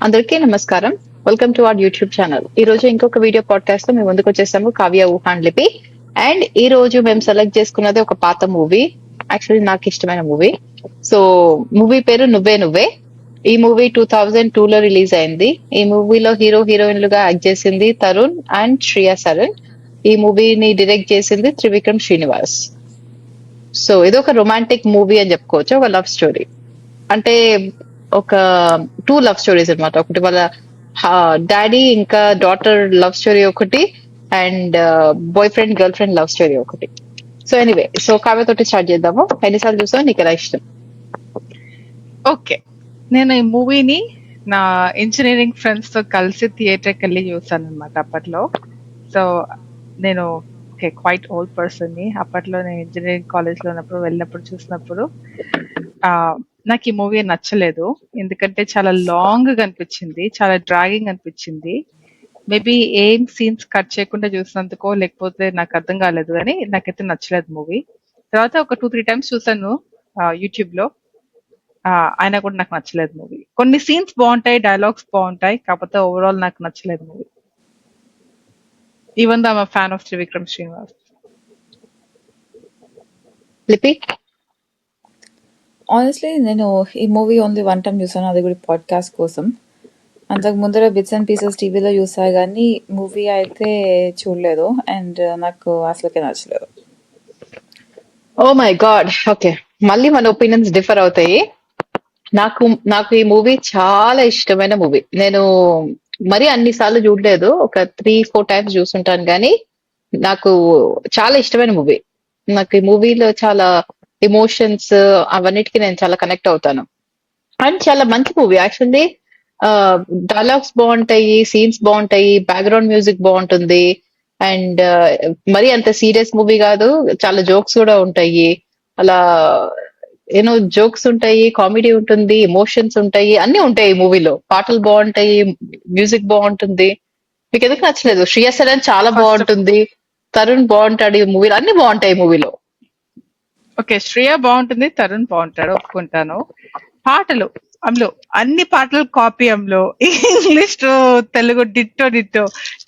అందరికీ నమస్కారం. Welcome to our YouTube channel. ఈ రోజు ఇంకొక వీడియో పాడ్కాస్ట్ లో మేము ముందుకు వచ్చేసాము కావ్య ఊహాన్ లిపి. అండ్ ఈ రోజు మేము సెలెక్ట్ చేసుకున్నది ఒక పాత మూవీ. యాక్చువల్లీ నాకు ఇష్టమైన మూవీ. సో మూవీ పేరు నువ్వే నువ్వే. ఈ మూవీ 2002 లో రిలీజ్ అయింది. ఈ మూవీలో హీరోయిన్లుగా యాక్ట్ చేసింది తరుణ్ అండ్ శ్రియా సరన్. ఈ మూవీని డైరెక్ట్ చేసింది త్రివిక్రమ్ శ్రీనివాస్. సో ఇది ఒక రొమాంటిక్ మూవీ అని చెప్పుకోవచ్చు, ఒక లవ్ స్టోరీ. అంటే ఒక టూ లవ్ స్టోరీస్ అనమాట. ఒకటి వాళ్ళ డాడీ ఇంకా డాటర్ లవ్ స్టోరీ ఒకటి, and boy friend girl friend love story ఒకటి. సో ఎనీవే, సో కావ్య తోటి స్టార్ట్ చేద్దాము. ఎన్నిసార్లు చూసావు, నీకు ఎలా ఇష్టం? ఓకే, నేను ఈ మూవీని నా ఇంజనీరింగ్ ఫ్రెండ్స్ తో కలిసి థియేటర్కి వెళ్ళి చూసాను అనమాట అప్పట్లో. సో నేను క్వైట్ ఓల్డ్ పర్సన్ ని. అప్పట్లో నేను ఇంజనీరింగ్ కాలేజ్ లో ఉన్నప్పుడు వెళ్ళినప్పుడు చూసినప్పుడు నాకు ఈ మూవీ నచ్చలేదు. ఎందుకంటే చాలా లాంగ్ గా అనిపించింది, చాలా డ్రాగింగ్ అనిపించింది. మేబీ ఏం సీన్స్ కట్ చేయకుండా చూసినందుకో లేకపోతే నాకు అర్థం కాలేదు, కానీ నాకైతే నచ్చలేదు మూవీ. తర్వాత ఒక 2-3 టైమ్స్ చూసాను యూట్యూబ్ లో. అయినా కూడా నాకు నచ్చలేదు మూవీ. కొన్ని సీన్స్ బాగుంటాయి, డైలాగ్స్ బాగుంటాయి, కాకపోతే ఓవరాల్ నాకు నచ్చలేదు movie. Even though I'm fan of Trivikram Srinivas. లిపి? ఆనెస్ట్లీ నేను ఈ మూవీ ఓన్లీ వన్ టైం చూసాను, అది కూడా పాడ్కాస్ట్ కోసం. అంతకు ముందర బిట్స్ అండ్ పీసెస్ టీవీలో చూసా కానీ మూవీ అయితే చూడలేదు. అండ్ నాకు అసలుకే నచ్చలేదు. Oh my God. ఓకే, మళ్ళీ మన ఒపీనియన్స్ డిఫర్ అవుతాయి. నాకు నాకు ఈ మూవీ చాలా ఇష్టమైన మూవీ. నేను మరి అన్ని సార్లు చూడలేదు, ఒక 3-4 టైమ్స్ చూసుంటాను, కానీ నాకు చాలా ఇష్టమైన మూవీ. నాకు ఈ మూవీలో చాలా ఎమోషన్స్ అవన్నిటికీ నేను చాలా కనెక్ట్ అవుతాను. అండ్ చాలా మంచి మూవీ యాక్చువల్లీ. డైలాగ్స్ బాగుంటాయి, సీన్స్ బాగుంటాయి, బ్యాక్గ్రౌండ్ మ్యూజిక్ బాగుంటుంది. అండ్ మరి అంత సీరియస్ మూవీ కాదు, చాలా జోక్స్ కూడా ఉంటాయి. అలా ఏనో జోక్స్ ఉంటాయి, కామెడీ ఉంటుంది, ఎమోషన్స్ ఉంటాయి, అన్ని ఉంటాయి ఈ మూవీలో. పాటలు బాగుంటాయి, మ్యూజిక్ బాగుంటుంది. మీకు ఎందుకు నచ్చలేదు? శ్రియా సరన్ చాలా బాగుంటుంది, తరుణ్ బాగుంటాడు ఈ మూవీలో, అన్ని బాగుంటాయి ఈ మూవీలో. ఓకే, శ్రేయ బాగుంటుంది, తరుణ్ బాగుంటాడు, ఒప్పుకుంటాను. పాటలు అందులో అన్ని పాటలు కాపీ. అందులో ఇంగ్లీష్ తెలుగు డిట్టో డిట్టో.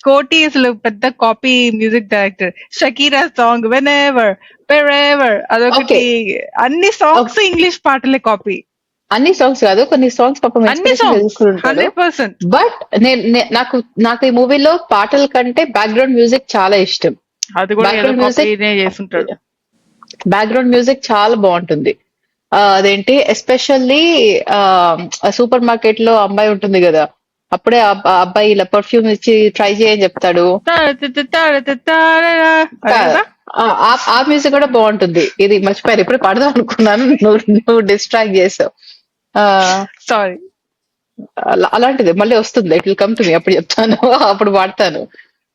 కోటి అసలు పెద్ద copy music director. Shakira song when ever ever అదొకటి. అన్ని సాంగ్స్ ఇంగ్లీష్ పాటలే కాపీ. అన్ని సాంగ్స్ కాదు, కొన్ని సాంగ్స్ పాపం అన్ని సాంగ్స్ 100%. బట్ నాకు నాకు ఈ మూవీలో పాటల కంటే బ్యాక్గ్రౌండ్ మ్యూజిక్ చాలా ఇష్టం. అది కూడా కాపీనే చేసుంటాడు. బ్యాక్గ్రౌండ్ మ్యూజిక్ చాలా బాగుంటుంది. అదేంటి ఎస్పెషల్లీ సూపర్ మార్కెట్ లో అమ్మాయి ఉంటుంది కదా, అప్పుడే అబ్బాయి ఇలా పర్ఫ్యూమ్ ఇచ్చి ట్రై చేయని చెప్తాడు. ఆ మ్యూజిక్ కూడా బాగుంటుంది. ఇది మర్చిపోయారు, ఇప్పుడు పడదాం అనుకున్నాను, నువ్వు డిస్ట్రాక్ట్ చేసావు. సారీ. అలాంటిది మళ్ళీ వస్తుంది, it will come to me, అప్పుడు చెప్తాను, అప్పుడు వాడతాను.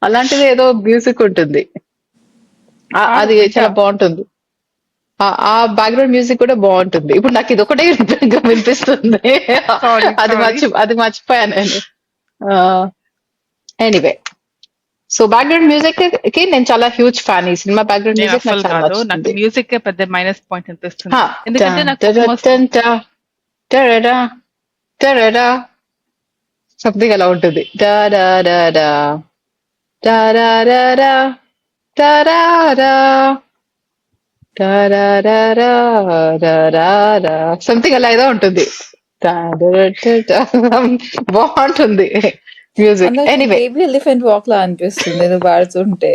అలాంటిది ఏదో మ్యూజిక్ ఉంటుంది, అది చాలా బాగుంటుంది. ఆ బ్యాక్గ్రౌండ్ మ్యూజిక్ కూడా బాగుంటుంది. ఇప్పుడు నాకు ఇది ఒకటే వినిపిస్తుంది, అది మర్చిపోయాను నేను. ఎనీవే, సో బ్యాక్గ్రౌండ్ మ్యూజిక్ కి నేను చాలా హ్యూజ్ ఫ్యాన్. ఈ సినిమా బ్యాక్గ్రౌండ్ మ్యూజిక్ నాకు మ్యూజిక్ పెద్ద మైనస్ పాయింట్ అనిపిస్తుంది. ఎందుకంటే సంథింగ్ అలా ఉంటుంది. సంథింగ్ అలా ఏదో ఉంటుంది, బాగుంటుంది మ్యూజిక్. ఎనీవే, ఎలిఫెంట్ వాక్ లా అనిపిస్తుంది నేను పాడుతుంటే.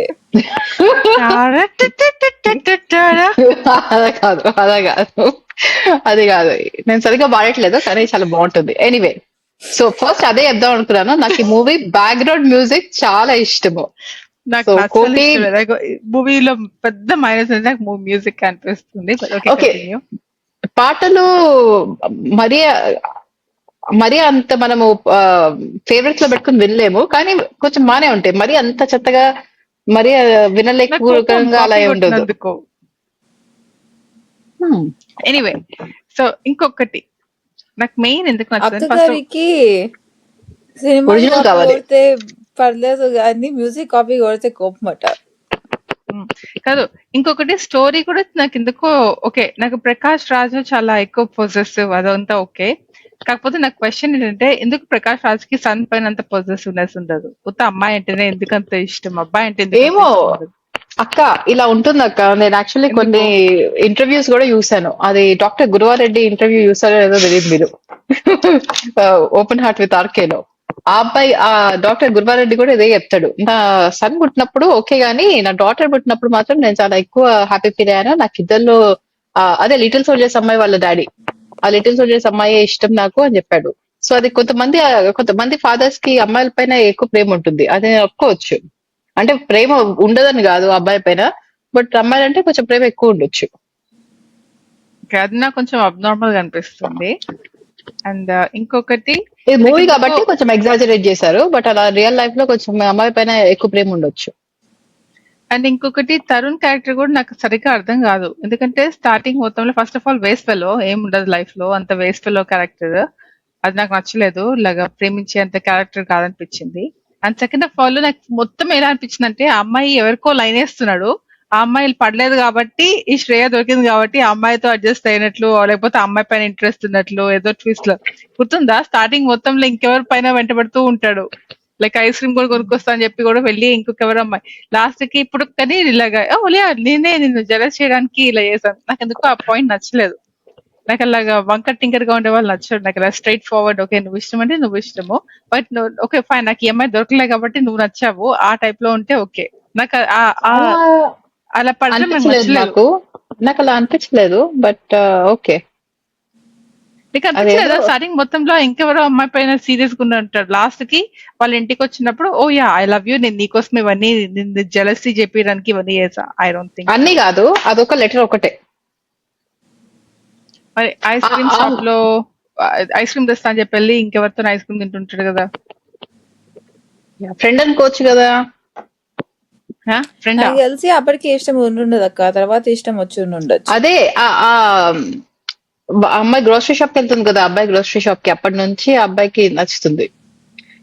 అలా కాదు, అది కాదు, నేను సరిగ్గా పాడట్లేదు, కానీ చాలా బాగుంటుంది. ఎనీవే, సో ఫస్ట్ అదే చెప్దాం అనుకున్నాను. నాకు ఈ మూవీ బ్యాక్గ్రౌండ్ మ్యూజిక్ చాలా ఇష్టము. మూవీలో పెద్ద మైనస్ నాకు మ్యూజిక్ అనిపిస్తుంది. పాటలు మరీ అంత మనము ఫేవరెట్స్ లో పెట్టుకుని వినలేము, కానీ కొంచెం బానే ఉంటాయి. మరీ అంత చెత్తగా మరీ వినలేకపోగా అలా ఉండదు. ఎనీవే, సో ఇంకొకటి నాకు మెయిన్ ఎందుకు అత్తగారికి సినిమా కొడితే పర్లేదు కానీ మ్యూజిక్ కాపీ కొడితే కోపమట కాదు. ఇంకొకటి స్టోరీ కూడా నాకు ఎందుకో ఓకే, నాకు ప్రకాష్ రాజు చాలా ఎక్కువ పొజెసివ్, అదంతా ఓకే. కాకపోతే నాకు క్వశ్చన్ ఏంటంటే ఎందుకు ప్రకాష్ రాజ్ కి సన్ పైన అంత పొజిటివ్నెస్ ఉండదు, ఉత్త అమ్మాయి అంటేనే ఎందుకంత ఇష్టం, అబ్బాయి అంటే ఎందుకంత ఏమో ఇష్టం ఉండదు? అక్క, ఇలా ఉంటుంది అక్క. నేను యాక్చువల్లీ ఎందుకు? కొన్ని ఇంటర్వ్యూస్ కూడా చూసాను. అది డాక్టర్ గురువారెడ్డి ఇంటర్వ్యూ చూసారో లేదో తెలియదు మీరు. ఓపెన్ హార్ట్ విత్ ఆర్కేలో ఆ అబ్బాయి, ఆ డాక్టర్ గురువారెడ్డి కూడా ఇదే చెప్తాడు. నా సన్ పుట్టినప్పుడు ఓకే గానీ నా డాటర్ పుట్టినప్పుడు మాత్రం నేను చాలా ఎక్కువ హ్యాపీ ఫీల్ అయ్యాను. నాకు ఇద్దరు అదే లిటిల్ సోల్జర్స్ అమ్మాయి వాళ్ళ డాడీ, ఆ లిటిల్ సోల్జర్స్ అమ్మాయి ఇష్టం నాకు అని చెప్పాడు. సో అది కొంతమంది ఫాదర్స్ కి అమ్మాయిల పైన ఎక్కువ ప్రేమ ఉంటుంది, అది నేను ఒప్పుకోవచ్చు. అంటే ప్రేమ ఉండదని కాదు అబ్బాయి పైన, బట్ అమ్మాయిలంటే కొంచెం ప్రేమ ఎక్కువ ఉండొచ్చు. Okay, అది నాకు కొంచెం అబ్నార్మల్ గా అనిపిస్తుంది. అండ్ ఇంకొకటి ఇది నాకు మూవీ ఎందుకో కాబట్టి కొంచెం ఎగ్జాజరేట్ చేశారు, బట్ అలా రియల్ లైఫ్ లో కొంచెం అమ్మాయి పైన ఎక్కువ ప్రేమ ఉండొచ్చు. తరుణ్ క్యారెక్టర్ కూడా నాకు సరిగ్గా అర్థం కాదు. ఎందుకంటే స్టార్టింగ్ మొత్తంలో first of all waste fellow ఏం ఉండదు లైఫ్ లో, అంత వేస్ట్ ఫెలో క్యారెక్టర్. అది నాకు నచ్చలేదు, ఇలాగా ప్రేమించే అంత క్యారెక్టర్ కాదనిపించింది. అండ్ సెకండ్ ఆఫ్ ఆల్ నాకు మొత్తం ఎలా అనిపించింది అంటే, ఆ అమ్మాయి ఎవరికో లైన్ వేస్తున్నాడు, ఆ అమ్మాయి పడలేదు కాబట్టి, ఈ శ్రేయ దొరికింది కాబట్టి ఆ అమ్మాయితో అడ్జస్ట్ అయినట్లు, లేకపోతే ఆ అమ్మాయి పైన ఇంట్రెస్ట్ ఉన్నట్లు ఏదో ట్విస్ట్ లో గుర్తుందా? స్టార్టింగ్ మొత్తంలో ఇంకెవరి పైన వెంటబడుతూ ఉంటాడు, లైక్ ఐస్ క్రీమ్ కూడా కొనుక్కొస్తా అని చెప్పి కూడా వెళ్ళి ఇంకొకెవరో అమ్మాయి లాస్ట్ కి ఇప్పుడు కానీ ఇలాగా ఓలియా నేనే నిన్ను జలస్ చేయడానికి ఇలా చేశాను. నాకు ఎందుకో ఆ పాయింట్ నచ్చలేదు. నాకు అలాగా వంకర్ టింకర్ గా ఉండే వాళ్ళు నచ్చడు. నాకు అలా స్ట్రైట్ ఫార్వర్డ్, ఓకే నువ్వు ఇష్టం అంటే నువ్వు ఇష్టము, బట్ నువ్వు ఓకే ఫైన్ నాకు ఈ అమ్మాయి దొరకలే కాబట్టి నువ్వు నచ్చావు, ఆ టైప్ లో ఉంటే ఓకే. నాకు అలా అలా పడడం నాకు అనిపించలేదు నచ్చలేదు. నాకు అలా అనిపించలేదు, బట్ ఓకే. నీకు అదేదో అనిపించలేదా స్టార్టింగ్ మొత్తంలో ఇంకెవరో అమ్మాయి పైన సీరియస్ గా ఉంటాడు, లాస్ట్ కి వాళ్ళ ఇంటికి వచ్చినప్పుడు ఓ యా ఐ లవ్ యూ, నేను నీకోసం ఇవన్నీ నిన్ను జలసీ చెప్పడానికి ఇవన్నీ చేసా. I don't think so. అన్ని కాదు, అదొక లెటర్ ఒకటే. మరి ఐస్ క్రీమ్ షాప్ లో ఐస్ క్రీమ్ తెస్తా అని చెప్పి వెళ్ళి ఇంకెవరితో ఐస్ క్రీమ్ తింటుంటాడు కదా. ఫ్రెండ్ అనుకోవచ్చు కదా. ఫ్రెండా? నాకు తెలిసి అప్పటికి ఇష్టం ఉండుండదు అక్క, తర్వాత ఇష్టం వచ్చి ఉండొచ్చు. అదే ఆ అమ్మాయి గ్రోసరీ షాప్ కి వెళ్తుంది కదా, అబ్బాయి గ్రోసరీ షాప్ కి, అప్పటి నుంచి ఆ అబ్బాయికి నచ్చుతుంది.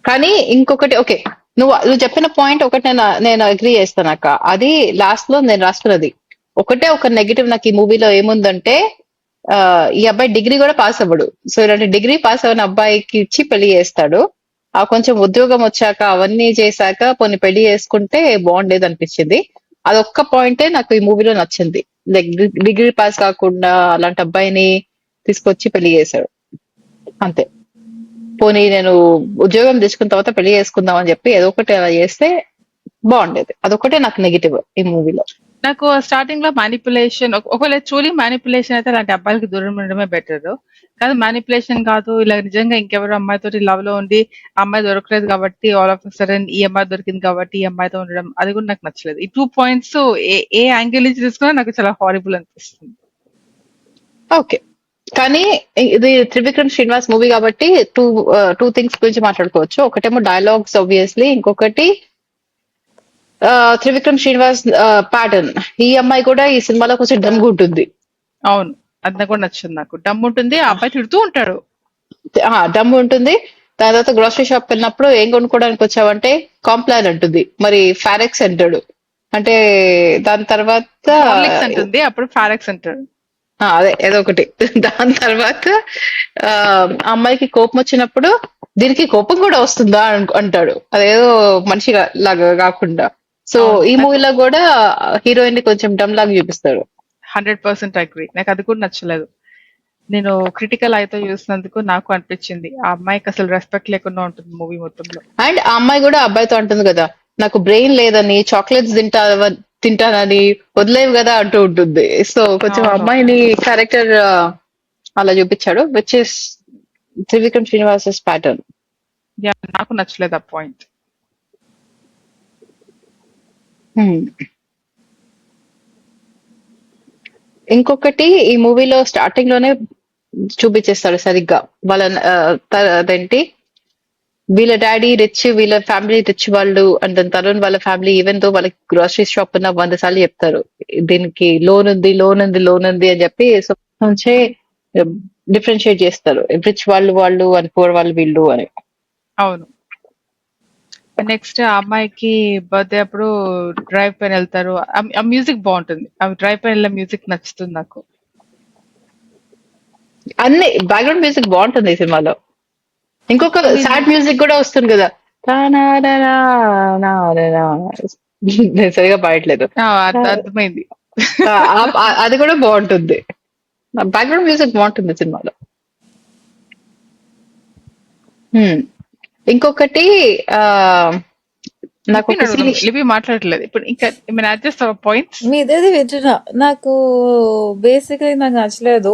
కానీ ఇంకొకటి ఓకే, నువ్వు చెప్పిన పాయింట్ ఒకటి నేను అగ్రీ చేస్తాను అక్క. అది లాస్ట్ లో నేను రాసుకున్నది ఒకటే ఒక నెగిటివ్ నాకు ఈ మూవీలో ఏముందంటే, ఆ ఈ అబ్బాయి డిగ్రీ కూడా పాస్ అవ్వడు. సో ఇలాంటి డిగ్రీ పాస్ అవ్వని అబ్బాయికి ఇచ్చి పెళ్లి చేస్తాడు. ఆ కొంచెం ఉద్యోగం వచ్చాక అవన్నీ చేశాక కొన్ని పెళ్లి చేసుకుంటే బాగుండేది అనిపించింది. అదొక్క పాయింటే నాకు ఈ మూవీలో నచ్చింది. లైక్ డిగ్రీ పాస్ కాకుండా అలాంటి అబ్బాయిని తీసుకొచ్చి పెళ్లి చేశాడు అంతే. పోనీ నేను ఉద్యోగం తెచ్చుకున్న తర్వాత పెళ్లి చేసుకుందాం అని చెప్పి ఏదో ఒకటి అలా చేస్తే బాగుండేది. అదొకటే నాకు నెగిటివ్ ఈ మూవీలో. నాకు స్టార్టింగ్ లో మ్యానిపులేషన్, ఒకవేళ ట్రూలీ మ్యానిపులేషన్ అయితే అలాంటి అబ్బాయిలకి దూరం ఉండడమే బెటర్. కాదు మ్యానిపులేషన్ కాదు, ఇలా నిజంగా ఇంకెవరో అమ్మాయితో లవ్ లో ఉండి ఆ అమ్మాయి దొరకలేదు కాబట్టి ఆల్ ఆఫ్ సడన్ ఈ అమ్మాయి దొరికింది కాబట్టి ఈ అమ్మాయితో ఉండడం, అది కూడా నాకు నచ్చలేదు. ఈ 2 పాయింట్స్ ఏ యాంగిల్ నుంచి తీసుకున్నా నాకు చాలా హారిబుల్ అనిపిస్తుంది. ఓకే, కానీ ఇది త్రివిక్రమ్ శ్రీనివాస్ మూవీ కాబట్టి టూ థింగ్స్ గురించి మాట్లాడుకోవచ్చు. ఒకటేమో డైలాగ్స్ ఆబ్వియస్లీ, ఇంకొకటి త్రివిక్రమ్ శ్రీనివాస్ ప్యాటర్న్. ఈ అమ్మాయి కూడా ఈ సినిమాలో కొంచెం డమ్గా ఉంటుంది. అవును, అది నాకు కూడా నచ్చింది. నాకు డమ్ ఉంటుంది, ఆ అబ్బాయి తిడుతూ ఉంటాడు. డమ్ ఉంటుంది. దాని తర్వాత గ్రోసరీ షాప్ వెళ్ళినప్పుడు ఏం కొనుక్కోవడానికి వచ్చావంటే కాంప్లాన్ అంటుంది, మరి ఫారెక్స్ అంటాడు. అంటే దాని తర్వాత హార్లిక్స్ అంటుంది, అప్పుడు ఫారెక్స్ అంటాడు. అదే ఏదో ఒకటి. దాని తర్వాత ఆ అమ్మాయికి కోపం వచ్చినప్పుడు దీనికి కోపం కూడా వస్తుందా అంటాడు, అదేదో మనిషిగా లాగా కాకుండా. సో అవును, ఈ నాకు మూవీలో కూడా హీరోయిన్ ని కొంచెం డమ్ లాగా చూపిస్తాడు. 100% అగ్రీ. నాకు అది కూడా నచ్చలేదు. నేను క్రిటికల్ అయితే చూసినందుకు నాకు అనిపించింది ఆ అమ్మాయికి అసలు రెస్పెక్ట్ లేకుండా ఉంటుంది మూవీ మొత్తంలో. అండ్ ఆ అమ్మాయి కూడా అబ్బాయితో అంటుంది కదా, నాకు బ్రెయిన్ లేదని చాక్లెట్స్ తింటానని వదిలేవు కదా అంటూ ఉంటుంది. సో కొంచెం అవును, అమ్మాయిని క్యారెక్టర్ అలా చూపించాడు, విచ్ ఇస్ త్రివిక్రమ్ శ్రీనివాసస్ ప్యాటర్న్. నాకు నచ్చలేదు ఆ పాయింట్. ఇంకొకటి, ఈ మూవీలో స్టార్టింగ్ లోనే చూపించేస్తాడు సరిగ్గా వాళ్ళ అదేంటి, వీళ్ళ డాడీ రిచ్, వీళ్ళ ఫ్యామిలీ రిచ్ వాళ్ళు, అండ్ దాని తరుణ్ వాళ్ళ ఫ్యామిలీ ఈవెన్ తో వాళ్ళకి గ్రోసరీ షాప్ ఉన్న 100 సార్లు చెప్తారు దీనికి లోన్ ఉంది లోన్ ఉంది లోన్ ఉంది అని చెప్పి. సో నుంచే డిఫరెన్షియేట్ చేస్తారు రిచ్ వాళ్ళు అని, పూర్ వాళ్ళు వీళ్ళు అని. అవును, నెక్స్ట్ ఆ అమ్మాయికి బర్త్డే అప్పుడు డ్రైవ్ పైన వెళ్తారు, ఆ మ్యూజిక్ బాగుంటుంది, ఆ డ్రైవ్ పైన వెళ్ళే మ్యూజిక్ నచ్చుతుంది నాకు. అన్ని బ్యాక్గ్రౌండ్ మ్యూజిక్ బాగుంటుంది ఈ సినిమాలో. ఇంకొక సాడ్ మ్యూజిక్ కూడా వస్తుంది కదా, తానానానా, నానానా. నేను సరిగా పాడట్లేదు. అర్థమైంది. అది కూడా బాగుంటుంది. బ్యాక్గ్రౌండ్ మ్యూజిక్ బాగుంటుంది సినిమాలో. ఇంకొకటి ఆ నాకు ఒక scene లిపి మాట్లాడట్లేదు ఇప్పుడు. ఇంకా ఏమైనా యాడ్ చేస్తావా పాయింట్స్? మీ ఇదేది వింటున్నా. నాకు బేసిక్లీ నాకు నచ్చలేదు.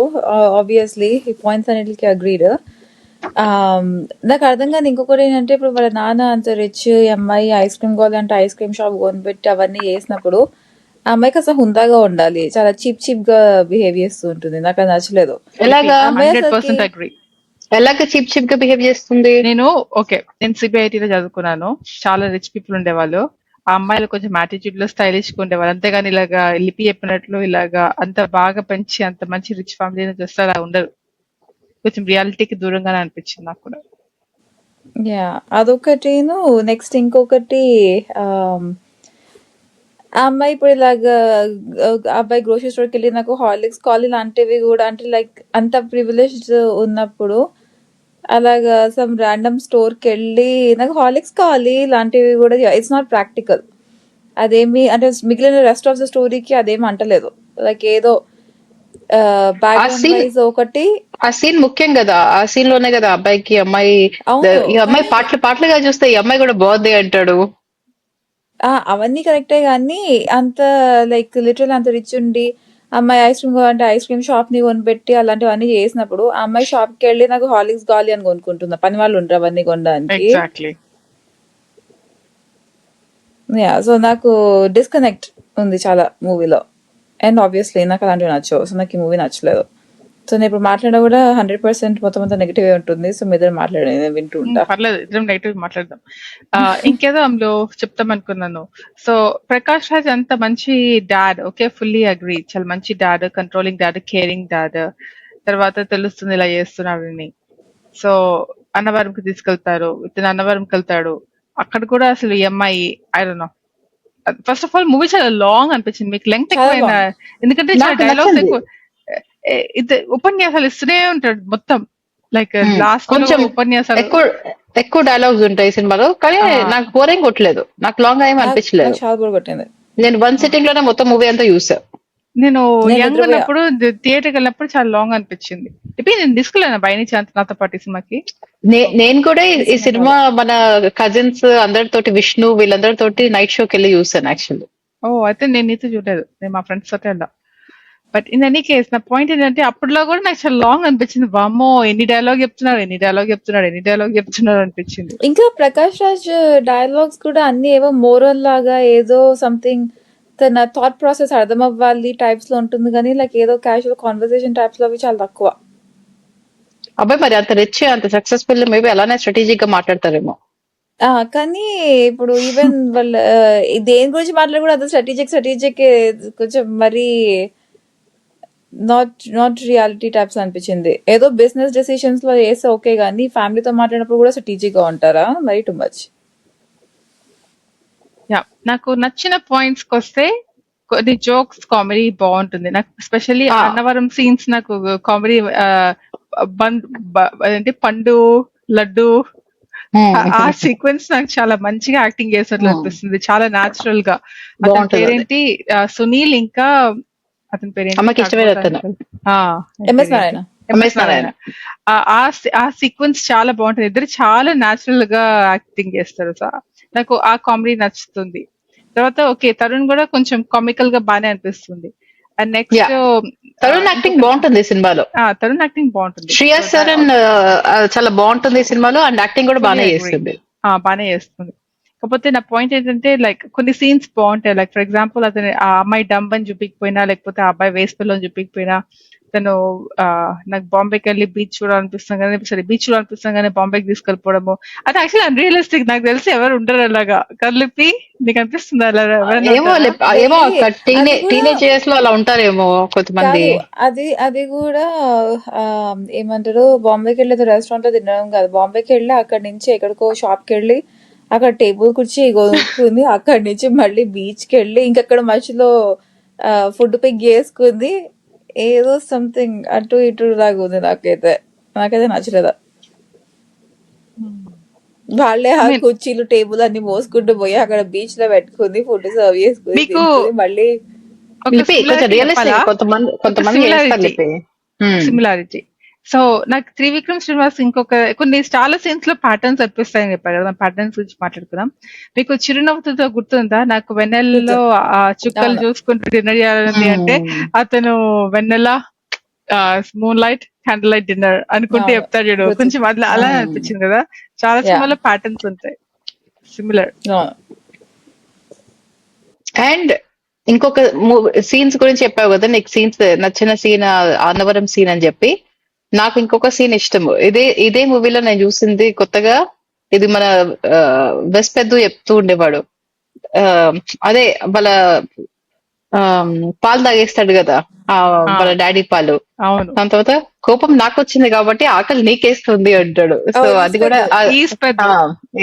ఆబ్వియస్లీ ఈ పాయింట్స్ అన్నిటికి అగ్రీడ్. నాకు అర్థం కాదు ఇంకొకటి ఏంటంటే, ఇప్పుడు వాళ్ళ నాన్న అంత రిచ్, అమ్మాయి ఐస్ క్రీమ్ కావాలంటే ఐస్ క్రీమ్ షాప్ కొనిపెట్టి అవన్నీ చేసినప్పుడు ఆ అమ్మాయికి అసలు హుందాగా ఉండాలి, చాలా చీప్ చీప్ గా బిహేవ్ చేస్తూ ఉంటుంది. నాకు అది నచ్చలేదు. ఎలాగా అమ్మాయి అసలుకి 100% అగ్రీ. ఎలాగ చీప్ చీప్ గా బిహేవ్ చేస్తుంది? నేను సిబిఐటీలో చదువుకున్నాను. చాలా రిచ్ పీపుల్ ఉండేవాళ్ళు. ఆ అమ్మాయిలు కొంచెం యాటిట్యూడ్ లో స్టైలిష్ గా ఉండేవాళ్ళు. అంతేగాని ఇలాగా లిపి చెప్పినట్లు ఇలాగా అంత బాగా పెంచి అంత మంచి రిచ్ ఫ్యామిలీ నుంచి వస్తే అలా ఉండరు. కొంచెం రియాలిటీకి దూరంగానే అనిపించింది నాకు కూడా. యా, అదొకటిను. నెక్స్ట్ ఇంకొకటి, ఆ అమ్మాయి ఇప్పుడు ఇలాగా అబ్బాయి గ్రోసరీ స్టోర్కి వెళ్ళి నాకు హార్లిక్స్ కాల్ ఇలాంటివి కూడా, అంటే లైక్ అంత ప్రివిలేజ్ ఉన్నప్పుడు అలాగా సమ్ ర్యాండమ్ స్టోర్కి వెళ్ళి నాకు హార్లిక్స్ కావాలి ఇలాంటివి కూడా ఇట్స్ నాట్ ప్రాక్టికల్. అదేమి అంటే మిగిలిన రెస్ట్ ఆఫ్ ద స్టోరీకి అదేమి అంటలేదు. లైక్ ఏదో బ్యాక్గ్రౌండ్ వైజ్ ఒకటి. ఆ సీన్ ముఖ్యం కదా, ఆ సీన్ లోనే కదా అబ్బాయికి అమ్మాయి, ఈ అమ్మాయి పాటలుగా చూస్తే ఈ అమ్మాయి కూడా బాగుంది అంటాడు. అవన్నీ కరెక్టే కానీ అంత లైక్ లిటరల్ అంత రిచ్ ఉండి అమ్మాయి ఐస్ క్రీమ్ కావాలంటే ఐస్ క్రీమ్ షాప్ ని కొనిపెట్టి అలాంటివన్నీ చేసినప్పుడు ఆ అమ్మాయి షాప్ కి వెళ్ళి నాకు హార్లిక్స్ కావాలి అని కొనుక్కుంటుందా? పని వాళ్ళు ఉంటారు అవన్నీ కొనడానికి. సో నాకు డిస్కనెక్ట్ ఉంది చాలా మూవీలో. అండ్ ఆబ్వియస్లీ నాకు అలాంటివి నచ్చవు. సో నాకు ఈ మూవీ నచ్చలేదు. సో నేను ఇప్పుడు మాట్లాడినా కూడా 100% మొత్తం అంతా నెగిటివ్ ఉంటుంది. సో మీ ఇద్దరు మాట్లాడండి, నేను వింటూ ఉంటా. పర్లేదు, ఇద్దరం నెగిటివ్ మాట్లాడదాం. ఇంకేదో అందులో చెప్తాం అనుకున్నాను. సో ప్రకాష్ రాజ్ అంత మంచి డాడ్, ఫుల్లీ అగ్రీ. చాలా మంచి dad, controlling dad, caring dad. తర్వాత తెలుస్తుంది ఇలా చేస్తున్నాడని. సో అన్నవరంకి తీసుకెళ్తారు, ఇతను అన్నవరంకి వెళ్తాడు. అక్కడ కూడా అసలు ఈ అమ్మాయి I don't know. First of all movie చాలా లాంగ్ అనిపించింది. మీకు లెంగ్త్ ఎక్కువైనా, ఎందుకంటే చాలా డైలాగ్స్ ఎక్కువ. ఉపన్యాసాలు ఇస్తూనే ఉంటాడు మొత్తం. లైక్ లాస్ట్ కొంచెం ఉపన్యాసాలు ఎక్కువ డైలాగ్స్ ఉంటాయి సినిమాలో. కానీ నాకు బోరింగ్ కొట్టలేదు, నాకు లాంగ్ ఏం అనిపించలేదు. నేను 1 సిట్టింగ్ లోనే మొత్తం మూవీ అంతా చూసా. నేను యంగ్ ఉన్నప్పుడు థియేటర్కి వెళ్ళినప్పుడు చాలా లాంగ్ అనిపించింది. నేను తీసుకెళ్ళాను బయట నుంచి నాతో పాటు ఈ సినిమాకి. నేను కూడా ఈ సినిమా మన కజిన్స్ అందరితోటి, విష్ణు వీళ్ళందరితోటి నైట్ షోకి వెళ్ళి చూసాను యాక్చువల్లీ. అయితే నేను నీతో చూడలేదు, నేను మా ఫ్రెండ్స్ తోటే వెళ్ళా. బట్ ఇన్ ఎనీ కేస్ నా పాయింట్ ఏంటంటే అప్పట్లో కూడా నాకు చాలా లాంగ్ అనిపించింది. వామ్మో ఎన్ని డైలాగ్ చెప్తున్నాడు అనిపించింది. ఇంకా ప్రకాష్ రాజ్ డైలాగ్స్ కూడా అన్ని ఏవో మోరల్ లాగా ఏదో సంథింగ్ తన థాట్ ప్రాసెస్ అర్థం అవ్వాలి టైప్స్ లో ఉంటుంది కానీ లైక్ ఏదో క్యాజువల్ కాన్వర్సేషన్ టైప్స్ లో అవి చాలా తక్కువ. అబ్బాయి మరి అంత రిచ్ అంత సక్సెస్ఫుల్ మేబీ అలానే స్ట్రాటజిక్ గా మాట్లాడతారేమో. కానీ ఇప్పుడు ఈవెన్ వాళ్ళ దేని గురించి మాట్లాడి కూడా అది స్ట్రాటజిక్ కొంచెం మరి నాట్ రియాలిటీ టైప్స్ అనిపించింది. ఏదో బిజినెస్ డెసిషన్స్ లో చేస్తే ఓకే కానీ ఫ్యామిలీతో మాట్లాడినప్పుడు కూడా స్ట్రాటజిక్ గా ఉంటారా? మరి టూ మచ్. నాకు నచ్చిన పాయింట్స్ కి వస్తే కొన్ని జోక్స్, కామెడీ బాగుంటుంది. నాకు స్పెషల్లీ అన్నవరం సీన్స్, నాకు కామెడీ అంటే పండు లడ్డు ఆ సీక్వెన్స్ నాకు చాలా మంచిగా యాక్టింగ్ చేసినట్లు అనిపిస్తుంది. చాలా న్యాచురల్ గా. అతని పేరేంటి, సునీల్, ఇంకా అతని పేరేంటి, ఎంఎస్ నారాయణ. ఆ సీక్వెన్స్ చాలా బాగుంటుంది. ఇద్దరు చాలా న్యాచురల్ గా యాక్టింగ్ చేస్తారు. నాకు ఆ కామెడీ నచ్చుతుంది. తర్వాత తరుణ్ కూడా కొంచెం కామికల్ గా బానే అనిపిస్తుంది. అండ్ నెక్స్ట్ తరుణ్ యాక్టింగ్ బాగుంటుంది సినిమాలో. తరుణ్ యాక్టింగ్ బాగుంటుంది. శ్రియా సరన్ చాలా బాగుంటుంది సినిమాలో, అండ్ యాక్టింగ్ కూడా బాగానే చేస్తుంది. కాకపోతే నా పాయింట్ ఏంటంటే లైక్ కొన్ని సీన్స్ బాగుంటాయి. లైక్ ఫర్ ఎగ్జాంపుల్ అతను ఆ అమ్మాయి డంప్ అని చూపించకపోయినా, లేకపోతే ఆ అబ్బాయి వేస్ట్ పిల్లని చూపించకపోయినా, తను నాకు బాంబేకి వెళ్ళి బీచ్ చూడాలనిపిస్తాం కానీ బాంబేకి తీసుకెళ్ళిపోవడము, అది యాక్చువల్లీ అన్రియలిస్టిక్. నాకు తెలిసి ఎవరు ఉండరు అలాగా. కలిపి నీకు అనిపిస్తుంది అలా? టీనేజర్స్ లో అలా ఉంటారేమో కొంతమంది. అది కూడా ఏమంటారు, బాంబేకి వెళ్ళి రెస్టారెంట్ లో తినడం కాదు, బాంబేకి వెళ్ళి అక్కడి నుంచి ఎక్కడికో షాప్ కి వెళ్ళి అక్కడ టేబుల్ కుర్చీ కొనుక్కుంది, అక్కడి నుంచి మళ్ళీ బీచ్ కి వెళ్ళి ఇంకక్కడ మధ్యలో ఫుడ్ పిక్ చేసుకుంది, ఏదో సంథింగ్ అటు ఇటు లాగా ఉంది నాకైతే నచ్చలేదు. వాళ్ళే ఆ I mean, కుర్చీలు టేబుల్ అన్ని మోసుకుంటూ పోయి అక్కడ బీచ్ లో పెట్టుకుంది, ఫుడ్ సర్వ్ చేసుకుని మీకు తింటుంది, మళ్ళీ ఒక లిపి కొంచెం సిమిలారిటీ రియలిస్టిక్, చెప్పాలా? కొంతమంది ఒక కొంతమంది చేస్తారు సిమిలారిటీ లిపి. హ్మ్. సిమిలారిటీ సో నాకు త్రివిక్రమ్ శ్రీనివాస్ కొన్ని చాలా సీన్స్ లో ప్యాటర్న్స్ అనిపిస్తాయని చెప్పారు కదా, ప్యాటర్న్స్ గురించి మాట్లాడుకుందాం. మీకు చిరునవ్వుతో గుర్తుందా? నాకు గుర్తు. వెన్నెలలో ఆ చుక్కలు అవును. చూసుకుంటూ డిన్నర్ చేయాలని అంటే హ్మ్. అతను వెన్నెల moon light candle light dinner అనుకుంటే అవును. చెప్తాడు చూడు, గుర్తు. కొంచెం అట్లా అలా అవును. హ్మ్. అనిపించింది కదా. చాలా యా. సినిమాలో ప్యాటర్న్స్ ఉంటాయి సిమిలర్. అవును. అండ్ ఇంకొక సీన్స్ గురించి చెప్పావు కదా, నీకు సీన్స్ నచ్చిన సీన్ అన్నవరం సీన్ అని చెప్పి. నాకు ఇంకొక సీన్ ఇష్టము. ఇదే మూవీలో నేను చూసింది కొత్తగా. ఇది మన వెస్ట్ పెద్దు చెప్తూ ఉండేవాడు. ఆ, అదే వాళ్ళ ఆ, పాలు తాగేస్తాడు కదా, ఆ, ఆ, వాళ్ళ డాడీ పాలు. అవును. దాని తర్వాత కోపం నాకు వచ్చింది కాబట్టి ఆకలి నీకేస్తుంది అంటాడు. ఓ సో అది కూడా ఈస్పెద్దు. ఈస్ పెద్ద.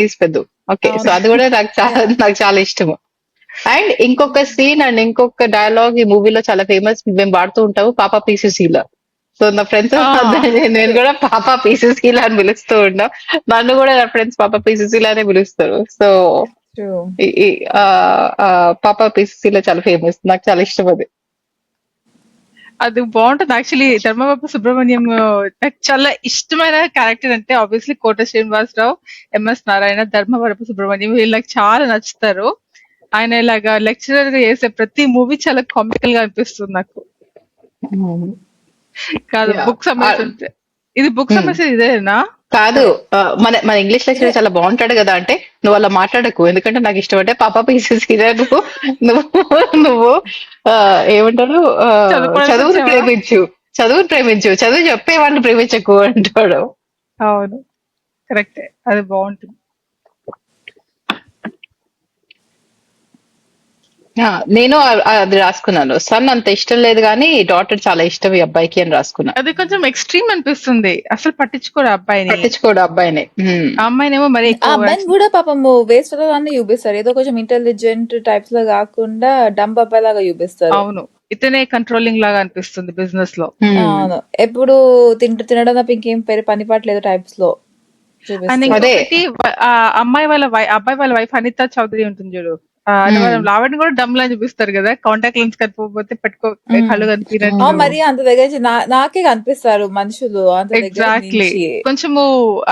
ఈస్ పెద్దు. ఓకే, సో అవును. అది కూడా యా. నాకు చాలా ఇష్టము. అండ్ ఇంకొక సీన్ అండ్ ఇంకొక డైలాగ్ ఈ మూవీలో చాలా ఫేమస్, మేము వాడుతూ ఉంటాము, పాపా పీసీసీలా. సో నా ఫ్రెండ్స్ ఆ, నేను కూడా పాపా పీసీసీలా అని పిలుస్తూ ఉంటాం. నన్ను కూడా నా ఫ్రెండ్స్ పాపా పీసీసీలా అనే పిలుస్తారు. So True. ఈ ఈ, ఆ, ఆ, పాపా పీసీసీలా చాలా ఫేమస్, నాకు చాలా ఇష్టం అది. అది బాగుంటుంది యాక్చువల్లీ. ధర్మబాబు సుబ్రహ్మణ్యం నాకు చాలా ఇష్టమైన క్యారెక్టర్ అంటే ఆబ్వియస్లీ కోట శ్రీనివాసరావు, ఎంఎస్ నారాయణ, ధర్మవరపు సుబ్రహ్మణ్యం వీళ్ళు నాకు చాలా నచ్చుతారు. ఆయన ఇలాగా లెక్చరర్ గా చేసే ప్రతి మూవీ చాలా కామికల్ గా అనిపిస్తుంది నాకు. కాదు Yeah. బుక్స్ అమ్మేస్తుంటే, ఇది బుక్స్ Hmm. అమ్మేసేది ఇదేనా? కాదు, మన మన ఇంగ్లీష్ లెక్చరర్ చాలా బాగుంటాడు కదా. అంటే నువ్వు అలా మాట్లాడకు, ఎందుకంటే నాకు ఇష్టం అంటే పాపా పీసెస్ నువ్వు నువ్వు నువ్వు ఆ, ఏమంటారు, చదువుకోవడానికి చదువును వచ్చావా? ప్రేమించు, చదువును ప్రేమించు, చదువు చెప్పే వాళ్ళని ప్రేమించకు అంటాడు. అవును, కరెక్టే, అది బాగుంటుంది. నేను అది రాసుకున్నాను. సన్ అంత ఇష్టం లేదు కానీ డాటర్ చాలా ఇష్టం ఈ అబ్బాయికి అని రాసుకున్నా. అది కొంచెం ఎక్స్ట్రీమ్ అనిపిస్తుంది, అసలు పట్టించుకోడు ఆ అబ్బాయిని. పట్టించుకోడు అబ్బాయిని. ఆ అమ్మాయినేమో మరీ ఆ ఎక్కువ అబ్బాయిని కూడా పాపము వేస్ట్ లాగానే చూపిస్తారు, ఏదో కొంచెం ఇంటెలిజెంట్ టైప్స్ లో కాకుండా డంబ్ అబ్బాయి లాగా చూపిస్తారు. అవును, ఇతనే కంట్రోలింగ్ లాగా అనిపిస్తుంది బిజినెస్ లో. అవును, ఎప్పుడు తినడం తప్ప ఇంకేం పని పాటలేదు టైప్స్ లో అండ్ చూపిస్తారు. అదే. ఇంకొకటి ఆ అబ్బాయి వాళ్ళ వైఫ్ అనితా చౌదరి ఉంటుంది చూడు, ఆవిడని కూడా డమ్ లా చూపిస్తారు కదా, కాంటాక్ట్ లెన్స్ కనిపోతే పెట్టుకో కళ్ళు కనిపినట్టు. మరి అంత దగ్గర నుంచి నాకే కనిపిస్తారు మనుషులు అంత దగ్గర ఎగ్జాక్ట్లీ, నుంచి. కొంచెము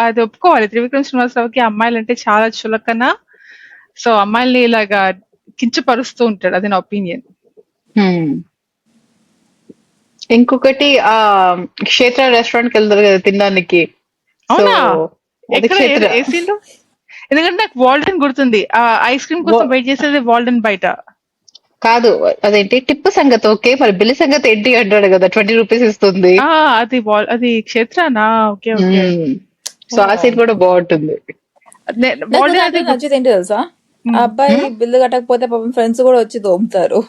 అది ఒప్పుకోవాలి. త్రివిక్రమ్ శ్రీనివాసరావుకి అమ్మాయిలు అంటే చాలా చులకన. సో అమ్మాయిల్ని ఇలాగా కించపరుస్తూ ఉంటాడు, అది నా ఒపీనియన్. ఇంకొకటి క్షేత్ర రెస్టారెంట్ కి వెళ్తారు కదా తినడానికి. సో అవునా? అది ఎక్కడ క్షేత్ర ఏ scene లో? ఎందుకంటే నాకు వాల్డెన్ గుర్తుంది, ఆ ఐస్ క్రీమ్ కోసం వెయిట్ చేసేది వాల్డెన్ బయట. కాదు, అదేంటి టిప్పు సంగతి ఓకే, మరి బిల్లు సంగతి ఏంటి అంటాడు కదా, 20 రూపీస్ ఇస్తుంది. ఆ అది క్షేత్రానా? Okay okay. సో ఆ సీన్ కూడా బాగుంటుంది. నాకు వాల్డెన్ దాంట్లో అది నచ్చేది ఏంటి తెలుసా, ఆ అబ్బాయి బిల్లు కట్టకపోతే పాపం ఫ్రెండ్స్ కూడా వచ్చి తోముతారు.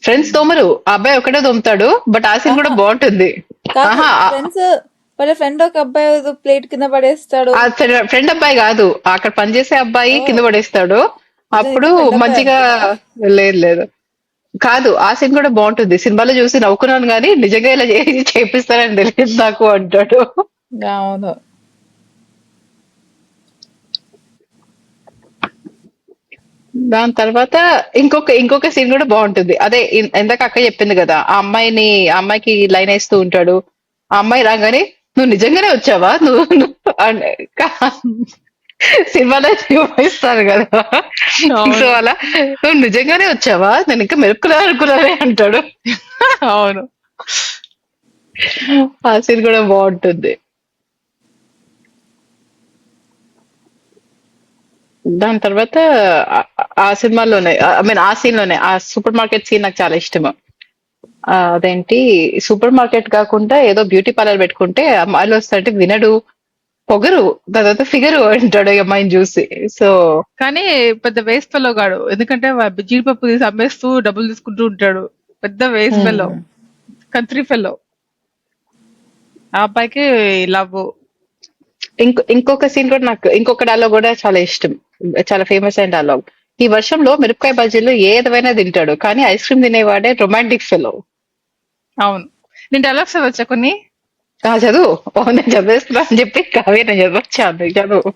ఫ్రెండ్స్ తోమరు, ఆ అబ్బాయి ఒకటే తోముతాడు. బట్ ఆ సీన్ కూడా బాగుంటుంది. కాదు, ఆహా, ఫ్రెండ్స్ వాళ్ళ ఫ్రెండ్ ఒక అబ్బాయి ప్లేట్ కింద పడేస్తాడు. ఆ ఫ్రెండ్ అబ్బాయి కాదు, అక్కడ పనిచేసే అబ్బాయి కింద పడేస్తాడు. అప్పుడు ఫ్రెండ్ అబ్బాయి మంచిగా, అనుకున్నా. లేదు లేదు కాదు, ఆ సీన్ కూడా బాగుంటుంది. సినిమాలో చూసి నవ్వుకున్నాను కానీ నిజంగా ఇలా చేపిస్తారని తెలియదు నాకు అంటాడు. అవును. దాని తర్వాత ఇంకొక సీన్ కూడా బాగుంటుంది. అదే ఇందాక అక్క చెప్పింది కదా, ఆ అమ్మాయికి లైన్ వేస్తూ ఉంటాడు. ఆ అమ్మాయి రాగానే నువ్వు నిజంగానే వచ్చావా సినిమాలో చూపిస్తారు కదా. సో అలా నువ్వు నిజంగానే వచ్చావా, నేను ఇంకా అనుకున్నానే అంటాడు. అవును. ఆ సీన్ కూడా బాగుంటుంది. దాని తర్వాత ఆ సినిమాలోనే, ఐ మీన్ ఆ సీన్ లోనే, ఆ సూపర్ మార్కెట్ సీన్ నాకు చాలా ఇష్టము. అదేంటి, సూపర్ మార్కెట్ కాకుండా ఏదో బ్యూటీ పార్లర్ పెట్టుకుంటే అమ్మాయిలు వస్తారంటే వినడు, పొగరు, దాని తర్వాత ఫిగరు అంటాడు ఈ అమ్మాయిని చూసి. సో కానీ పెద్ద వేస్ట్ ఫెలో గాడు, ఎందుకంటే జీడిపప్పు తీసి అమ్మేస్తూ డబ్బులు తీసుకుంటూ ఉంటాడు. పెద్ద వేస్ట్ ఫెలో, కంట్రీ ఫెలో. ఆ అబ్బాయికి లవ్. ఇంకొక సీన్ కూడా నాకు, ఇంకొక డైలాగ్ కూడా చాలా ఇష్టం, చాలా ఫేమస్ అయిన డైలాగ్. ఈ వర్షంలో మిరపకాయ బజ్జీలు ఏదైనా తింటాడు, కానీ ఐస్ క్రీమ్ తినేవాడే రొమాంటిక్ ఫెలో. అవును. నేను డైలాగ్స్ చదవచ్చా కొన్ని? చదువు. నేను చదివేస్తున్నా అని చెప్పి కావ్య నేను చదవచ్చాను, చదువు.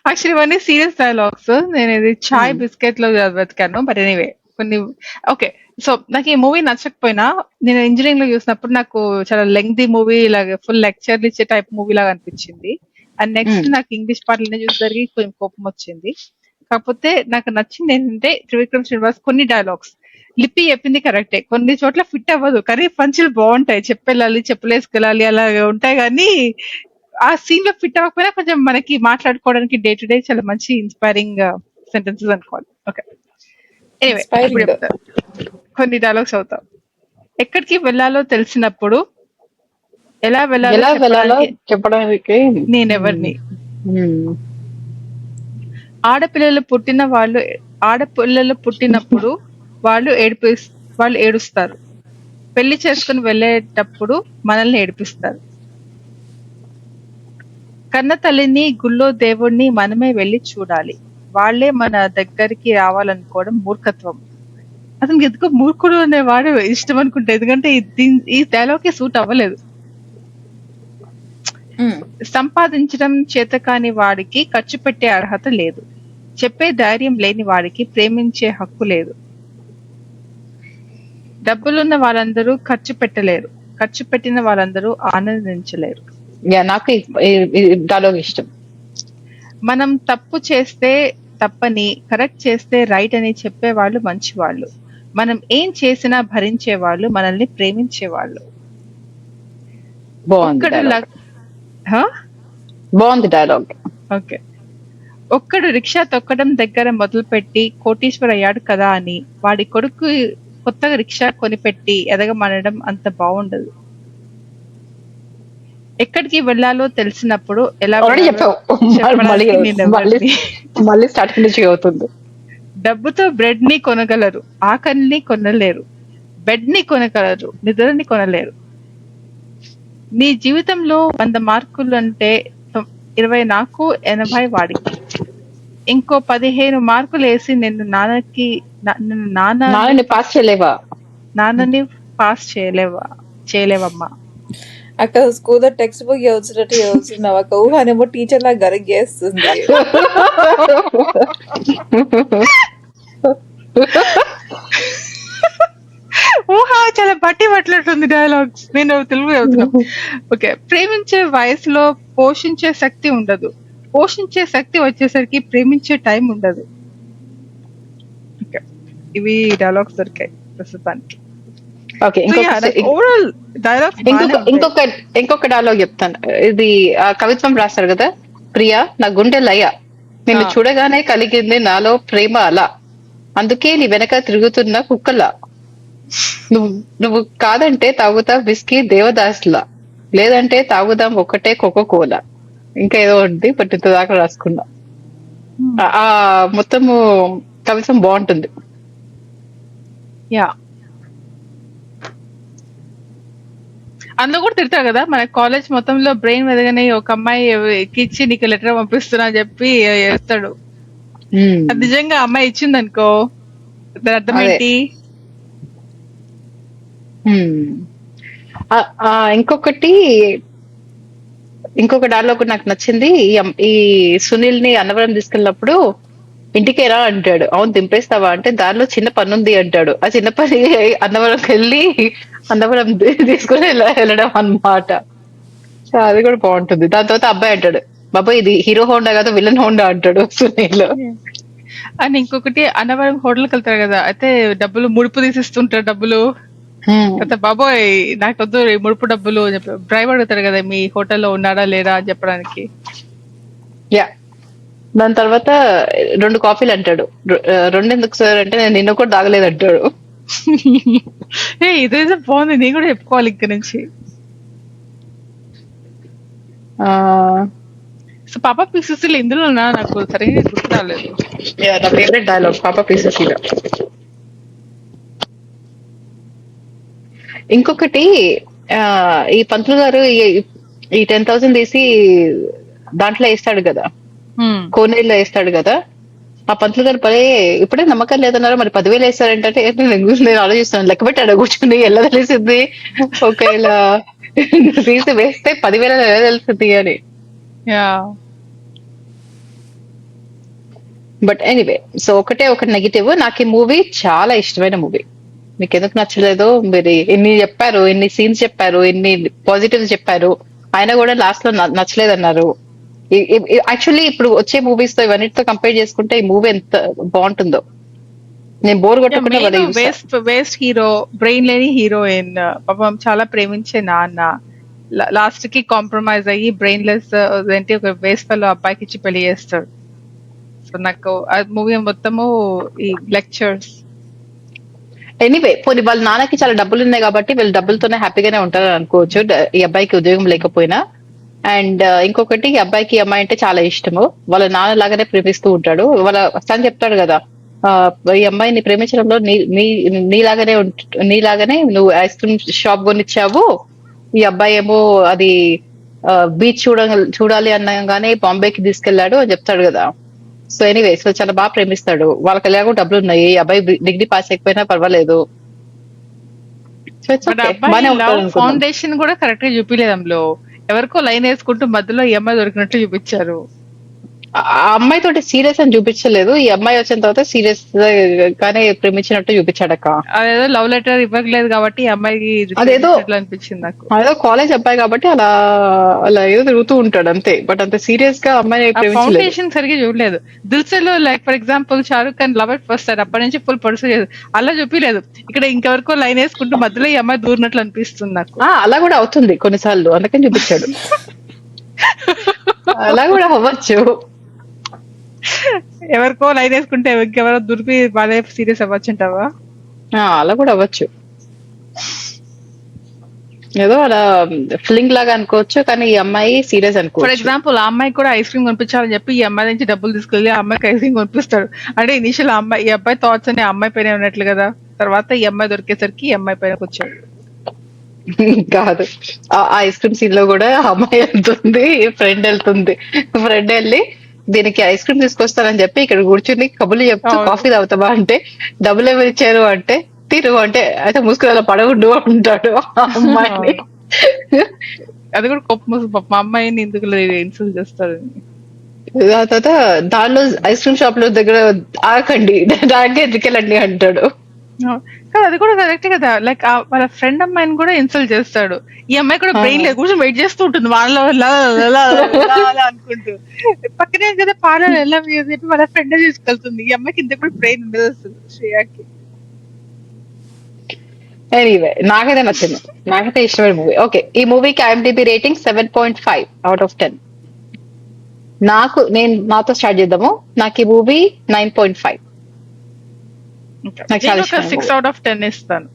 యాక్చువల్లీ ఇవన్నీ సీరియస్ డైలాగ్స్. నేను ఇది చాయ్ బిస్కెట్ లో వెతికాను. బట్ ఎనీవే కొన్ని ఓకే. సో నాకు ఈ మూవీ నచ్చకపోయినా నేను ఇంజనీరింగ్ లో చూసినప్పుడు నాకు చాలా లెంగ్తీ మూవీ లాగా ఫుల్ లెక్చర్లు ఇచ్చే టైప్ మూవీ లాగా అనిపించింది. అండ్ నెక్స్ట్ నాకు ఇంగ్లీష్ పాటలు చూసేసరికి కొంచెం కోపం వచ్చింది. కాకపోతే నాకు నచ్చింది ఏంటంటే త్రివిక్రమ్ శ్రీనివాస్ కొన్ని డైలాగ్స్ లిపి చెప్పింది కరెక్టే, కొన్ని చోట్ల ఫిట్ అవ్వదు కానీ పంచులు బాగుంటాయి. చెప్పెళ్ళాలి, చెప్పులేసుకెళ్ళాలి అలాగే ఉంటాయి. కానీ ఆ సీన్ లో ఫిట్ అవ్వకపోయినా కొంచెం మనకి మాట్లాడుకోవడానికి డే టు డే చాలా మంచి ఇన్స్పైరింగ్ సెంటెన్సెస్ అనుకోవాలి. ఓకే, ఎనివే ఇప్పుడు ఇన్స్పైరింగ్. చెప్తా. కొన్ని డైలాగ్స్ అవుతాం. ఎక్కడికి వెళ్ళాలో తెలిసినప్పుడు ఎలా వెళ్ళాలో ఎలా వెళ్ళాలో చెప్పడానికి చెప్పడానికి. నేనెవరిని. మ్మ్. ఆడపిల్లలు పుట్టినప్పుడు వాళ్ళు వాళ్ళు ఏడుస్తారు. పెళ్లి చేసుకుని వెళ్ళేటప్పుడు మనల్ని ఏడిపిస్తారు. కన్న తల్లిని, గుళ్ళో దేవుణ్ణి మనమే వెళ్ళి చూడాలి. వాళ్ళే మన దగ్గరికి రావాలనుకోవడం మూర్ఖత్వం. అతనికి ఎందుకో మూర్ఖుడు అనేవాడు ఇష్టం అనుకుంటా, ఎందుకంటే ఈ డైలాగ్ సూట్ అవ్వలేదు. సంపాదించడం చేతకాని వాడికి ఖర్చు పెట్టే అర్హత లేదు. చెప్పే ధైర్యం లేని వాడికి ప్రేమించే హక్కు లేదు. డబ్బులున్న వాళ్ళందరూ ఖర్చు పెట్టలేరు, ఖర్చు పెట్టిన వాళ్ళందరూ ఆనందించలేరు. నాకు ఈ డైలాగ్ ఇష్టం. మనం తప్పు చేస్తే తప్పని, కరెక్ట్ చేస్తే రైట్ అని చెప్పేవాళ్ళు మంచివాళ్ళు. మనం ఏం చేసినా భరించేవాళ్ళు మనల్ని ప్రేమించేవాళ్ళు. బాగుంది డైలాగ్. బాగుంది డైలాగ్. ఓకే. ఒక్కడు రిక్షా తొక్కడం దగ్గర మొదలుపెట్టి కోటీశ్వర్ అయ్యాడు కదా అని వాడి కొడుకు కొత్తగా రిక్షా కొనిపెట్టి ఎదగమనడం అంత బాగుండదు. ఎక్కడికి వెళ్ళాలో తెలిసినప్పుడు ఎలా చెప్పడానికి నేనెవరిని. మళ్ళీ స్టార్ట్ నుంచి అవుతుంది. డబ్బుతో బ్రెడ్ ని కొనగలరు, ఆకలిని కొనలేరు. బెడ్ ని కొనగలరు, నిద్రని కొనలేరు. నీ జీవితంలో 100 మార్కులు అంటే 20 నాకు, 80 వాడికి. ఇంకో 15 మార్కులు వేసి నాన్నని పాస్ చేయలేవా? నాన్నని పాస్ చేయలేవమ్మా. అక్కడ స్కూల్లో టెక్స్ట్ బుక్ చదువుతున్నట్టు చదువుతున్నావు. అక్క ఊహనేమో టీచర్ లాగా గరిగేస్తుంది. ఊహా చాలా బట్టి పట్టినట్టుంది డైలాగ్స్. నేను తెలుగు చదువుతున్నా. ఓకే. ప్రేమించే వయసులో పోషించే శక్తి ఉండదు, పోషించే శక్తి వచ్చేసరికి ప్రేమించే టైం ఉండదు. ఓకే, ఇవి డైలాగ్స్ దొరికాయి ప్రస్తుతానికి. ఓకే, ఇంకొక డైలాగ్ చెప్తాను. ఇది కవిత్వం రాస్తారు కదా, ప్రియా నా గుండె లయ, నిన్ను చూడగానే కలిగింది నాలో ప్రేమ అలా, అందుకే నీ వెనక తిరుగుతున్న కుక్కలా, నువ్వు కాదంటే తాగుతా విస్కీ దేవదాస్లా, లేదంటే తాగుదాం ఒకటే కోకోకోలా. ఇంకా ఏదో ఉంది బట్ ఇంత దాకా రాసుకున్నా. ఆ మొత్తము కవిత్వం బాగుంటుంది. యా, అందులో కూడా తిడతారు కదా, మన కాలేజ్ మొత్తంలో బ్రెయిన్ ఎదగని ఒక అమ్మాయి ఇచ్చి నీకు లెటర్ పంపిస్తున్నా అని చెప్పి వేస్తాడు. అది నిజంగా అమ్మాయి ఇచ్చింది అనుకో, దాని అర్థం ఏంటి? ఇంకొక డైలాగ్ నాకు నచ్చింది. ఈ సునీల్ ని అన్నవరం తీసుకెళ్ళినప్పుడు ఇంటికేరా అంటాడు. అవును దింపేస్తావా అంటే దానిలో చిన్న పని ఉంది అంటాడు. ఆ చిన్న పని అన్నవరంకి వెళ్ళి అన్నవరం తీసుకుని వెళ్ళడం అన్నమాట. అది కూడా బాగుంటుంది. దాని తర్వాత అబ్బాయి అంటాడు, బాబాయ్ ఇది హీరో హోండా కదా విలన్ హోండా అంటాడు సునీల్. అండ్ ఇంకొకటి అన్నవరం హోటల్కి వెళ్తారు కదా, అయితే డబ్బులు ముడుపు తీసిస్తుంటారు డబ్బులు. బాబోయ్ నాకు వద్దు ముడుపు డబ్బులు అని చెప్పి డ్రైవర్ అడుగుతాడు కదా, మీ హోటల్లో ఉన్నాడా లేరా అని చెప్పడానికి. యా, దాని తర్వాత 2 కాఫీలు అంటాడు. 2 ఎందుకు సార్ అంటే నేను నిన్న కూడా తాగలేదు అంటాడు. ఇదేదో బాగుంది, నేను కూడా చెప్పుకోవాలి ఇక్కడ నుంచి. సో పాపా పిసిసిలు ఇందులో నాకు సరిగ్గా గుర్తు రాలేదు. నా ఫేవరెట్ డైలాగ్ పాపా పిసిసిలో. ఇంకొకటి ఈ పంతులు గారు ఈ 10,000 తీసి దాంట్లో వేస్తాడు కదా, కోనేరులో వేస్తాడు కదా. ఆ పంతులు గారు పడే ఇప్పుడే నమ్మకం లేదన్నారు, మరి 10,000 వేస్తారంటే నేను ఆలోచిస్తున్నాను, లెక్క పెట్టాడు కూర్చుని ఎలా తెలిసింది ఒకవేళ తీసి వేస్తే 10,000 ఎలా తెలుస్తుంది అని. యా బట్ ఎనీవే, సో ఒకటి నెగిటివ్, నాకు ఈ మూవీ చాలా ఇష్టమైన మూవీ. మీకు ఎందుకు నచ్చలేదు, మీరు ఎన్ని చెప్పారు, ఎన్ని సీన్స్ చెప్పారు, ఎన్ని పాజిటివ్స్ చెప్పారు, అయినా కూడా లాస్ట్ లో నచ్చలేదు అన్నారు. యాక్చువల్లీ ఇప్పుడు వచ్చే మూవీస్ తో ఇవన్నిటితో కంపేర్ చేసుకుంటే ఈ మూవీ ఎంత బాగుంటుందో. నేను బోర్ కొట్టకుండా మెయిన్ వాళ్ళ చూసా. వేస్ట్ హీరో, బ్రెయిన్ లేని హీరోయిన్, పాపం చాలా ప్రేమించే నాన్న లాస్ట్ కి కాంప్రమైజ్ అయ్యి బ్రెయిన్ లెస్ ఏంటి ఒక వేస్ట్ ఫెలో అబ్బాయికి ఇచ్చి పెళ్లి చేస్తాడు. సో నాకు ఆ మూవీ మొత్తము ఈ లెక్చర్స్. ఎనీవే, పోనీ వాళ్ళ నాన్నకి చాలా డబ్బులు ఉన్నాయి కాబట్టి వీళ్ళు డబ్బులతోనే హ్యాపీగానే ఉంటారని అనుకోవచ్చు, ఈ అబ్బాయికి ఉద్యోగం లేకపోయినా. అండ్ ఇంకొకటి, ఈ అబ్బాయికి ఈ అమ్మాయి అంటే చాలా ఇష్టము, వాళ్ళ నాన్న లాగానే ప్రేమిస్తూ ఉంటాడు. వాళ్ళ తను చెప్తాడు కదా, ఆ, ఈ అమ్మాయిని ప్రేమించడంలో నీలాగానే నువ్వు ఐస్ క్రీమ్ షాప్ కొనిచ్చావు, ఈ అబ్బాయి ఏమో అది బీచ్ చూడాలి అనగానే బాంబేకి తీసుకెళ్లాడు అని చెప్తాడు కదా. సో ఎనీవే, సో చాలా బాగా ప్రేమిస్తాడు, వాళ్ళకి ఎలాగో డబ్బులు ఉన్నాయి, ఈ అబ్బాయి డిగ్రీ పాస్ అయిపోయినా పర్వాలేదు. సో ఇట్స్ బట్ ఓకే, అబ్బాయి బానే లవ్ ఉంటాడు అనుకుందాం. ఫౌండేషన్ కూడా కరెక్ట్ గా చూపించలేదు అందులో. ఎవరికో లైన్ వేసుకుంటూ మధ్యలో ఈ అమ్మాయి దొరికినట్టు చూపించారు. ఆ అమ్మాయి తోటి సీరియస్ అని చూపించలేదు, ఈ అమ్మాయి వచ్చిన తర్వాత సీరియస్ గానే ప్రేమించినట్టు చూపించాడక్క. అదేదో లవ్ లెటర్ ఇవ్వలేదు కాబట్టి ఈ అమ్మాయికి అదేదో అనిపించింది నాకు. అదేదో కాలేజ్ అబ్బాయి కాబట్టి అలా అలా ఏదో తిరుగుతూ ఉంటాడు అంతే, బట్ అంత సీరియస్ గా అమ్మాయిని ఆ ప్రేమించలేదు. ఫౌండేషన్ సరిగ్గా చూడలేదు. దిల్సేలో like for example Shahrukh Khan love at first sight అప్పటి నుంచి ఫుల్ పర్సూ లేదు, అలా చూపించలేదు. ఇక్కడ ఇంకెవరికో లైన్ వేసుకుంటూ మధ్యలో ఈ అమ్మాయి దూరినట్లు అనిపిస్తుంది నాకు. అలా కూడా అవుతుంది కొన్నిసార్లు, అందుకని చూపించాడు. అలా కూడా అవ్వచ్చు. ఎవరికో లైన్ వేసుకుంటే ఇంకెవరో దుర్పి వాళ్ళే సీరియస్ అవ్వచ్చు అంటావా? అలా కూడా అవ్వచ్చు, ఏదో అలా ఫిలింగ్ లాగా అనుకోవచ్చు, కానీ ఈ అమ్మాయి సీరియస్ ఫర్ అనుకోవచ్చు. ఎగ్జాంపుల్ ఆ అమ్మాయి కూడా ఐస్ క్రీమ్ కొనిపించాలని చెప్పి ఈ అమ్మాయి నుంచి డబ్బులు తీసుకెళ్లి ఆ అమ్మాయికి ఐస్ క్రీమ్ కొనిపిస్తాడు. అంటే ఇనిషియల్ అమ్మాయి ఈ అబ్బాయి థాట్స్ అని ఆ అమ్మాయి పైన ఉన్నట్లు కదా, తర్వాత ఈ అమ్మాయి దొరికేసరికి ఈ అమ్మాయి పైన వచ్చాడు. కాదు, ఆ ఐస్ క్రీమ్ సీన్ లో కూడా అమ్మాయి వెళ్తుంది, ఫ్రెండ్ వెళ్ళి దీనికి ఐస్ క్రీమ్ తీసుకొస్తానని చెప్పి ఇక్కడ కూర్చుని కబుర్లు చెప్తూ కాఫీ తాగుతావా అంటే డబ్బులు ఎవరు ఇచ్చారు అంటే తీరు అంటే అయితే ముసుగులు అలా పడవుడు అంటాడు ఆ అమ్మాయిని. అది కూడా కోపం, మా అమ్మాయిని ఎందుకు ఇన్సల్ట్ చేస్తాడు. ఆ తర్వాత దానిలో ఐస్ క్రీమ్ షాప్ లో దగ్గర ఆగకండి, దానికే ఎదుకెళ్ళండి అంటాడు. అది కూడా కరెక్ట్ కదా, లైక్ వాళ్ళ ఫ్రెండ్ అమ్మాయిని కూడా ఇన్సల్ట్ చేస్తాడు. ఈ అమ్మాయి కూడా బ్రెయిన్ లేదు, కూర్చొని వెయిట్ చేస్తూ ఉంటుంది వాళ్ళ అనుకుంటూ. పక్కనే కదా పార్లర్ ఎలా చెప్పి వాళ్ళ ఫ్రెండ్ తీసుకెళ్తుంది. ఈ అమ్మాయికి ఇంత కూడా బ్రెయిన్ ఉండదు అసలు శ్రేయాకి. ఎనీవే, నాకైతే నచ్చింది, నాకైతే ఇష్టమైన మూవీ. ఓకే, ఈ మూవీకి IMDb రేటింగ్ 7.5/10. నాతో స్టార్ట్ చేద్దాము. నాకు ఈ మూవీ 9.5. నాకు చాలా ఇష్టం. 6/10 ఇస్తాను.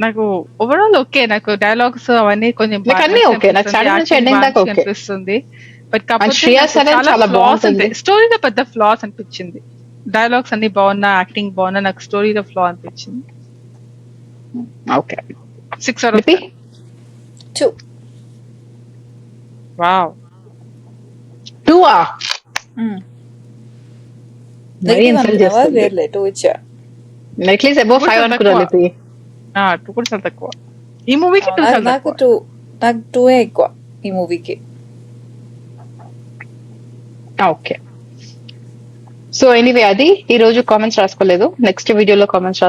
నాకు ఓవరాల్ ఓకే, నాకు డైలాగ్స్ అవన్నీ కొంచెం అన్ని ఓకే, నాకు స్టార్టింగ్ నుంచి ఎండింగ్ దాకా ఓకే అనిపిస్తుంది. బట్ చాలా బాగుంటుంది. స్టోరీలో పెద్ద ఫ్లాస్ అనిపించింది. డైలాగ్స్ అన్ని బాగున్నా, యాక్టింగ్ బాగున్నా, నాకు స్టోరీలో ఫ్లా అనిపించింది. ఓకే, 6/2. వావ్, 2 అట్లీస్ట్ అబౌవ్ 5 అనుకున్నాను. 2 కూడా చాలా తక్కువ ఈ మూవీకి. నాకు 2 ఎక్కువ ఈ మూవీకి. ఓకే, సో ఎనీవే, అది ఈ రోజు కామెంట్స్ రాసుకోలేదు, నెక్స్ట్ వీడియోలో కామెంట్స్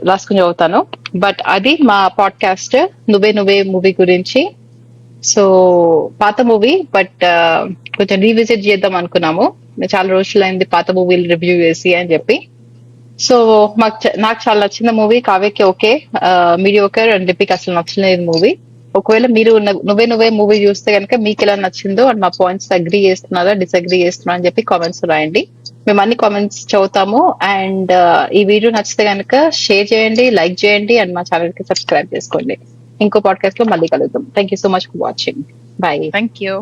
రాసుకుని చదువుతాను. బట్ అది మా పాడ్కాస్ట్ నువ్వే మూవీ గురించి. సో పాత మూవీ, బట్ కొంచెం రీవిజిట్ చేద్దాం అనుకున్నాము, చాలా రోజులైంది పాత మూవీలు రివ్యూ చేసి అని చెప్పి. సో నాకు చాలా నచ్చిన మూవీ, కావ్యకి ఓకే, మీడియోకర్, అండ్ లిపికి అసలు నచ్చలేదు మూవీ. ఒకవేళ మీరు నువ్వే మూవీ చూస్తే కనుక మీకు ఎలా నచ్చిందో అండ్ మా పాయింట్స్ అగ్రీ చేస్తున్నారా డిసగ్రీ చేస్తున్నారా అని చెప్పి కామెంట్స్ రాయండి. మేము అన్ని కామెంట్స్ చదువుతాము. అండ్ ఈ వీడియో నచ్చితే కనుక షేర్ చేయండి, లైక్ చేయండి, అండ్ మా ఛానల్ కి సబ్స్క్రైబ్ చేసుకోండి. ఇంకో పాడ్కాస్ట్ లో మళ్ళీ కలుద్దాం. Thank you so much for watching. Bye. Thank you.